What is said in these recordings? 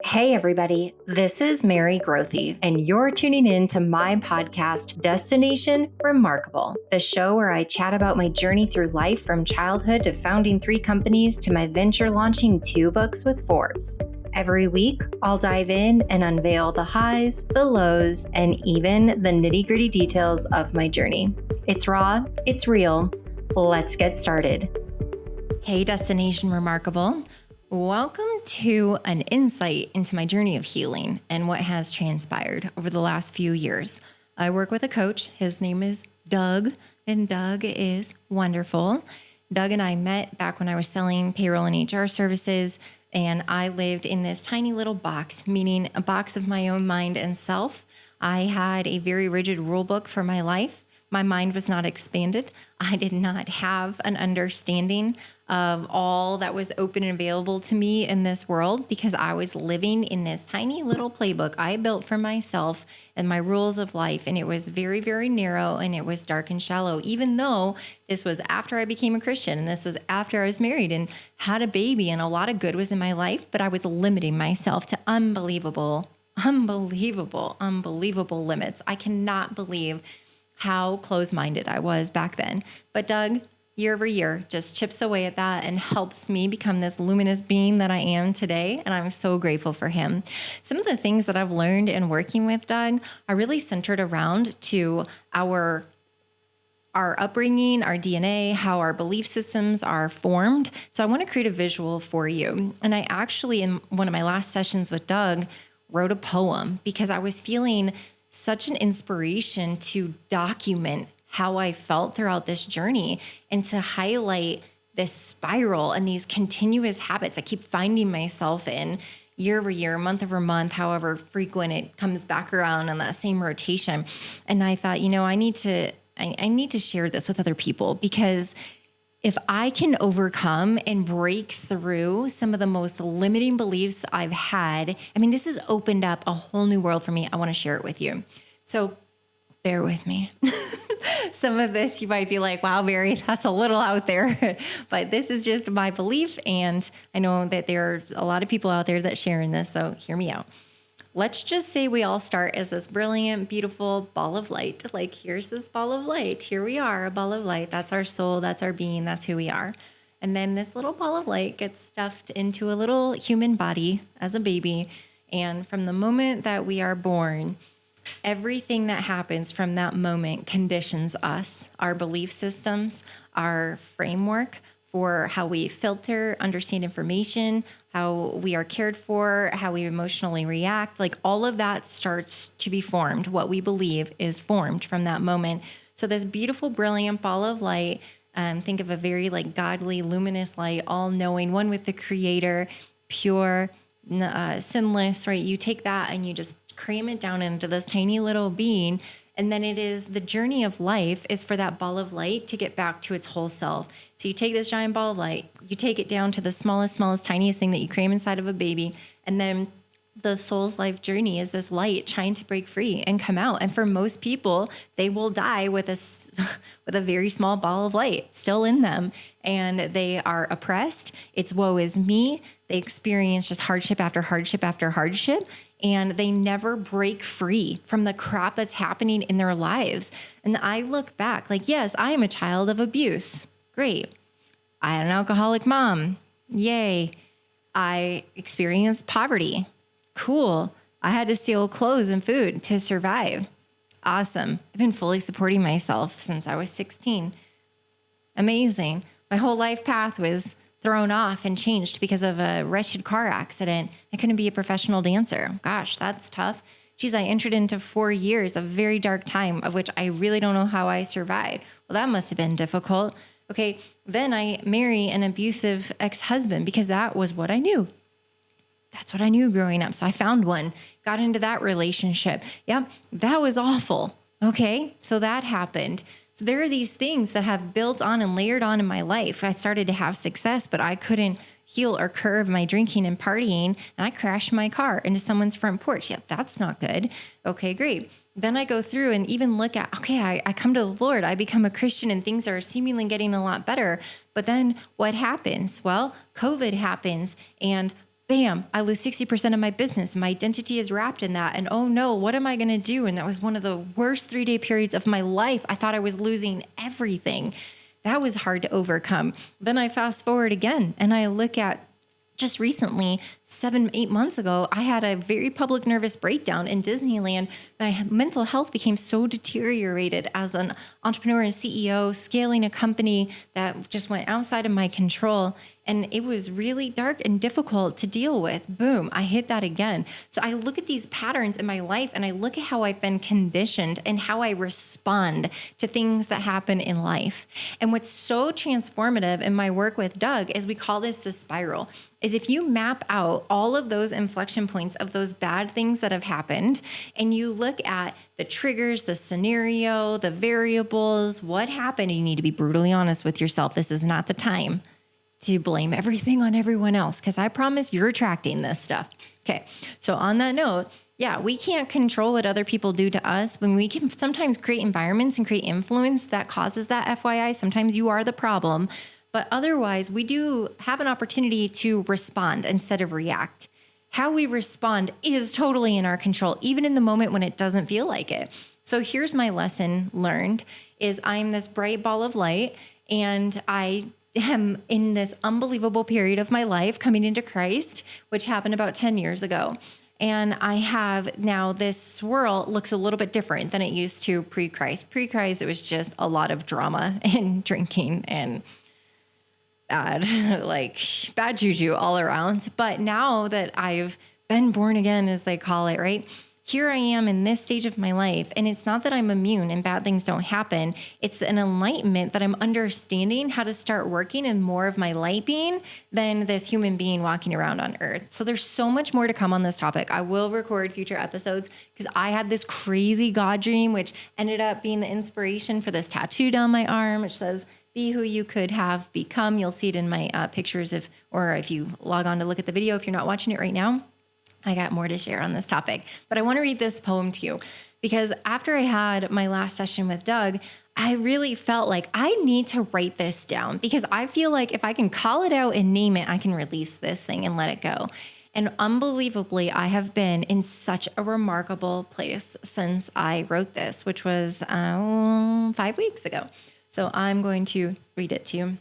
Hey everybody, this is Mary Grothy, and you're tuning in to my podcast, Destination Remarkable, the show where I chat about my journey through life from childhood to founding 3 companies to my venture launching 2 books with Forbes. Every week, I'll dive in and unveil the highs, the lows, and even the nitty-gritty details of my journey. It's raw, it's real. Let's get started. Hey, Destination Remarkable. Welcome to an insight into my journey of healing and what has transpired over the last few years. I work with a coach. His name is Doug, and Doug is wonderful. Doug and I met back when I was selling payroll and HR services, and I lived in this tiny little box, meaning a box of my own mind and self. I had a very rigid rule book for my life. My mind was not expanded. I did not have an understanding of all that was open and available to me in this world because I was living in this tiny little playbook I built for myself and my rules of life. And it was very, very narrow and it was dark and shallow, even though this was after I became a Christian and this was after I was married and had a baby and a lot of good was in my life, but I was limiting myself to unbelievable limits. I cannot believe how close-minded I was back then. But Doug, year over year, just chips away at that and helps me become this luminous being that I am today. And I'm so grateful for him. Some of the things that I've learned in working with Doug are really centered around to our upbringing, our DNA, how our belief systems are formed. So I want to create a visual for you. And I actually, in one of my last sessions with Doug, wrote a poem because I was feeling such an inspiration to document how I felt throughout this journey and to highlight this spiral and these continuous habits I keep finding myself in year over year, month over month, however frequent it comes back around on that same rotation. And I thought, I need to share this with other people because if I can overcome and break through some of the most limiting beliefs I've had, this has opened up a whole new world for me. I want to share it with you. So bear with me. Some of this you might be like, wow, Mary, that's a little out there. But this is just my belief. And I know that there are a lot of people out there that share in this. So hear me out. Let's just say we all start as this brilliant, beautiful ball of light. Like, here's this ball of light. Here we are, a ball of light. That's our soul. That's our being. That's who we are. And then this little ball of light gets stuffed into a little human body as a baby. And from the moment that we are born, everything that happens from that moment conditions us, our belief systems, our framework for how we filter, understand information, how we are cared for, how we emotionally react. Like all of that starts to be formed. What we believe is formed from that moment. So this beautiful, brilliant ball of light, think of a very godly, luminous light, all-knowing, one with the Creator, pure, sinless, right? You take that and you just cram it down into this tiny little being. And then it is the journey of life is for that ball of light to get back to its whole self. So you take this giant ball of light, you take it down to the smallest, tiniest thing that you cram inside of a baby. And then the soul's life journey is this light trying to break free and come out. And for most people, they will die with a very small ball of light still in them. And they are oppressed. It's woe is me. They experience just hardship after hardship after hardship. And they never break free from the crap that's happening in their lives. And I look back yes, I am a child of abuse. Great. I had an alcoholic mom. Yay. I experienced poverty. Cool. I had to steal clothes and food to survive. Awesome. I've been fully supporting myself since I was 16. Amazing. My whole life path was thrown off and changed because of a wretched car accident. I couldn't be a professional dancer. Gosh, that's tough. Geez, I entered into 4 years of very dark time, of which I really don't know how I survived. Well, that must have been difficult. Okay, then I marry an abusive ex-husband because that was what I knew. That's what I knew growing up. So I found one, got into that relationship. Yep, that was awful. Okay, so that happened. So there are these things that have built on and layered on in my life. I started to have success, but I couldn't heal or curb my drinking and partying. And I crashed my car into someone's front porch. Yeah, that's not good. Okay, great. Then I go through and even look at, I come to the Lord, I become a Christian and things are seemingly getting a lot better. But then what happens? Well, COVID happens and bam, I lose 60% of my business. My identity is wrapped in that. And oh no, what am I going to do? And that was one of the worst 3-day periods of my life. I thought I was losing everything. That was hard to overcome. Then I fast forward again and I look at just recently, 7-8 months ago, I had a very public nervous breakdown in Disneyland. My mental health became so deteriorated as an entrepreneur and CEO, scaling a company that just went outside of my control. And it was really dark and difficult to deal with. Boom, I hit that again. So I look at these patterns in my life and I look at how I've been conditioned and how I respond to things that happen in life. And what's so transformative in my work with Doug is we call this the spiral. Is if you map out all of those inflection points of those bad things that have happened, and you look at the triggers, the scenario, the variables, what happened, you need to be brutally honest with yourself. This is not the time to blame everything on everyone else, because I promise you're attracting this stuff. Okay, so on that note, yeah, we can't control what other people do to us. When we can sometimes create environments and create influence that causes that, FYI, sometimes you are the problem. But otherwise, we do have an opportunity to respond instead of react. How we respond is totally in our control, even in the moment when it doesn't feel like it. So here's my lesson learned is I'm this bright ball of light, and I am in this unbelievable period of my life coming into Christ, which happened about 10 years ago. And I have now this swirl looks a little bit different than it used to pre-Christ. Pre-Christ, it was just a lot of drama and drinking and bad juju all around. But now that I've been born again, as they call it, right? Here I am in this stage of my life. And it's not that I'm immune and bad things don't happen. It's an enlightenment that I'm understanding how to start working in more of my light being than this human being walking around on earth. So there's so much more to come on this topic. I will record future episodes because I had this crazy God dream, which ended up being the inspiration for this tattoo down my arm, which says, be who you could have become. You'll see it in my pictures if you log on to look at the video, if you're not watching it right now. I got more to share on this topic, but I want to read this poem to you because after I had my last session with Doug, I really felt like I need to write this down because I feel like if I can call it out and name it, I can release this thing and let it go. And unbelievably, I have been in such a remarkable place since I wrote this, which was 5 weeks ago. So I'm going to read it to you.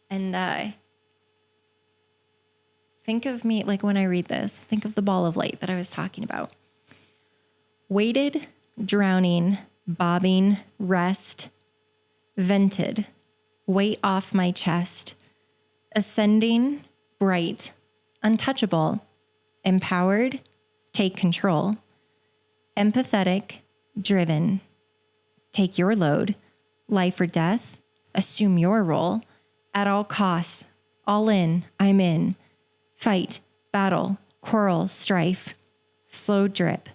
And think of me, like when I read this, think of the ball of light that I was talking about. Weighted, drowning, bobbing, rest, vented, weight off my chest, ascending, bright, untouchable, empowered, take control, empathetic, driven, take your load, life or death, assume your role, at all costs, all in, I'm in, fight, battle, quarrel, strife, slow drip,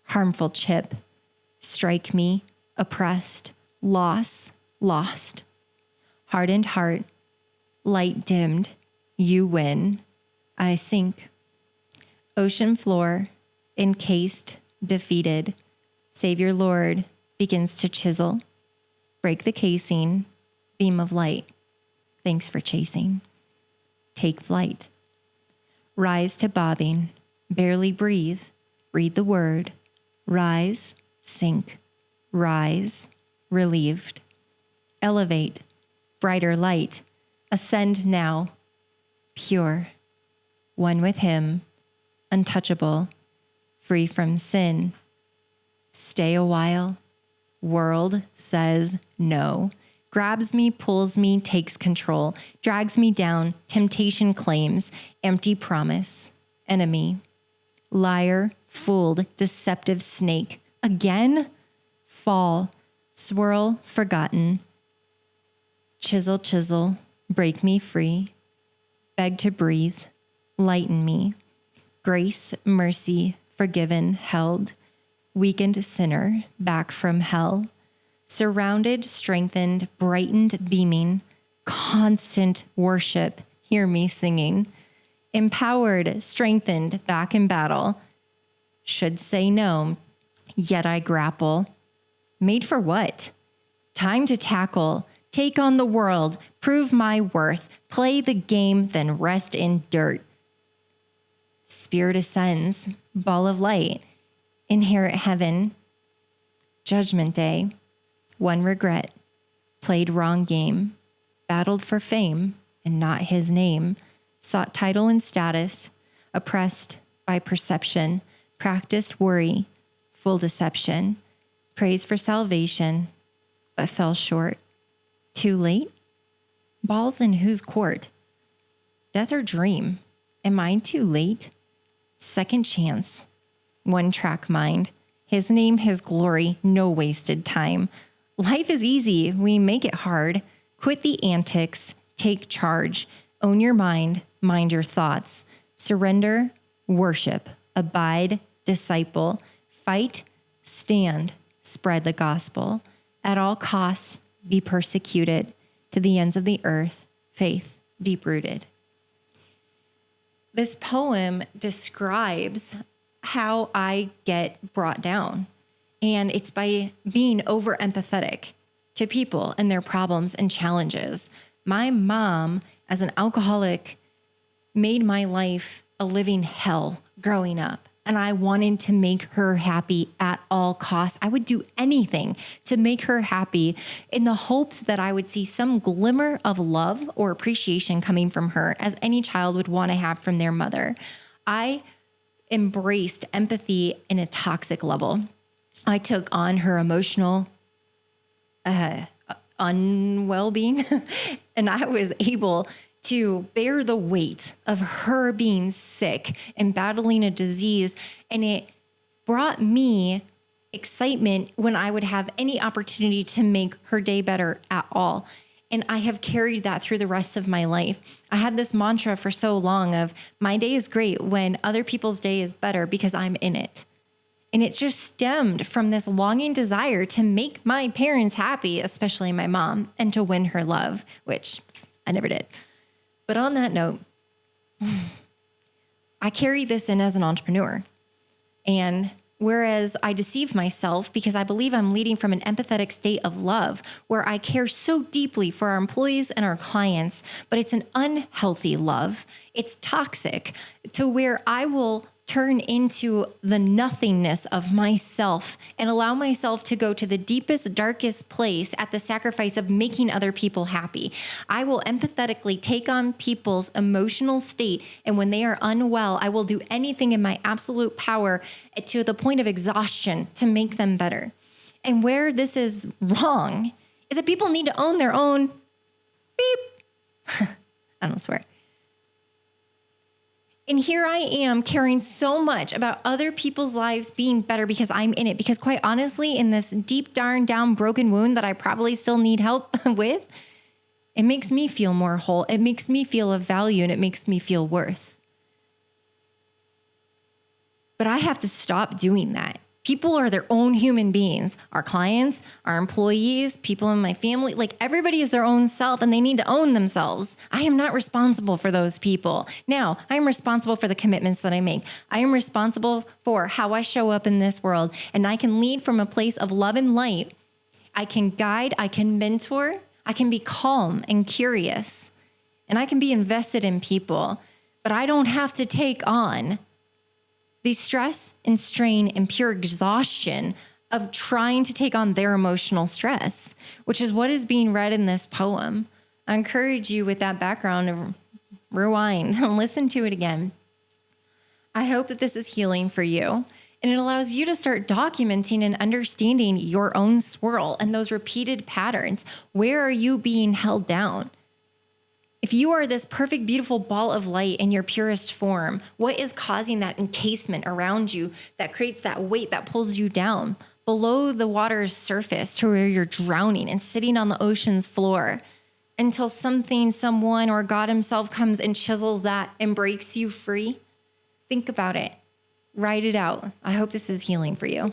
harmful chip, strike me, oppressed, loss, lost, hardened heart, light dimmed, you win, I sink, ocean floor, encased, defeated, Savior Lord begins to chisel, break the casing, beam of light, thanks for chasing, take flight, rise to bobbing, barely breathe, read the word, rise, sink, rise, relieved, elevate, brighter light, ascend now, pure, one with him, untouchable, free from sin, stay a while, world says no, grabs me, pulls me, takes control, drags me down, temptation claims, empty promise, enemy, liar, fooled, deceptive snake, again, fall, swirl, forgotten, chisel, chisel, break me free, beg to breathe, lighten me, grace, mercy, forgiven, held, weakened sinner, back from hell, surrounded, strengthened, brightened, beaming, constant worship, hear me singing, empowered, strengthened, back in battle, should say no, yet I grapple. Made for what? Time to tackle, take on the world, prove my worth, play the game, then rest in dirt, Spirit ascends, ball of light, inherit heaven, judgment day, one regret, played wrong game, battled for fame and not his name, sought title and status, oppressed by perception, practiced worry, full deception, prays for salvation, but fell short. Too late? Balls in whose court? Death or dream? Am I too late? Second chance. One track mind. His name, his glory, no wasted time. Life is easy. We make it hard. Quit the antics. Take charge. Own your mind. Mind your thoughts. Surrender. Worship. Abide. Disciple. Fight. Stand. Spread the gospel. At all costs, be persecuted. To the ends of the earth. Faith deep-rooted. This poem describes how I get brought down. And it's by being over empathetic to people and their problems and challenges. My mom, as an alcoholic, made my life a living hell growing up. And I wanted to make her happy at all costs. I would do anything to make her happy in the hopes that I would see some glimmer of love or appreciation coming from her, as any child would want to have from their mother. I embraced empathy in a toxic level. I took on her emotional unwell-being, and I was able to bear the weight of her being sick and battling a disease. And it brought me excitement when I would have any opportunity to make her day better at all. And I have carried that through the rest of my life. I had this mantra for so long of my day is great when other people's day is better because I'm in it. And it just stemmed from this longing desire to make my parents happy, especially my mom, and to win her love, which I never did. But on that note, I carry this in as an entrepreneur. And whereas I deceive myself because I believe I'm leading from an empathetic state of love where I care so deeply for our employees and our clients, but it's an unhealthy love. It's toxic to where I will turn into the nothingness of myself and allow myself to go to the deepest, darkest place at the sacrifice of making other people happy. I will empathetically take on people's emotional state, and when they are unwell, I will do anything in my absolute power to the point of exhaustion to make them better. And where this is wrong is that people need to own their own beep. I don't swear. And here I am caring so much about other people's lives being better because I'm in it. Because quite honestly, in this deep, darn down broken wound that I probably still need help with, it makes me feel more whole. It makes me feel of value and it makes me feel worth. But I have to stop doing that. People are their own human beings. Our clients, our employees, people in my family, like everybody is their own self and they need to own themselves. I am not responsible for those people. Now, I am responsible for the commitments that I make. I am responsible for how I show up in this world, and I can lead from a place of love and light. I can guide, I can mentor, I can be calm and curious, and I can be invested in people, but I don't have to take on the stress and strain and pure exhaustion of trying to take on their emotional stress, which is what is being read in this poem. I encourage you with that background to rewind and listen to it again. I hope that this is healing for you, and it allows you to start documenting and understanding your own swirl and those repeated patterns. Where are you being held down? If you are this perfect, beautiful ball of light in your purest form, what is causing that encasement around you that creates that weight that pulls you down below the water's surface to where you're drowning and sitting on the ocean's floor until something, someone, or God himself comes and chisels that and breaks you free? Think about it. Write it out. I hope this is healing for you.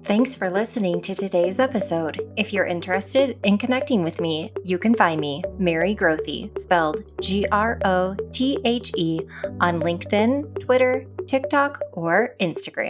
Thanks for listening to today's episode. If you're interested in connecting with me, you can find me, Mary Grothe, spelled Grothe, on LinkedIn, Twitter, TikTok, or Instagram.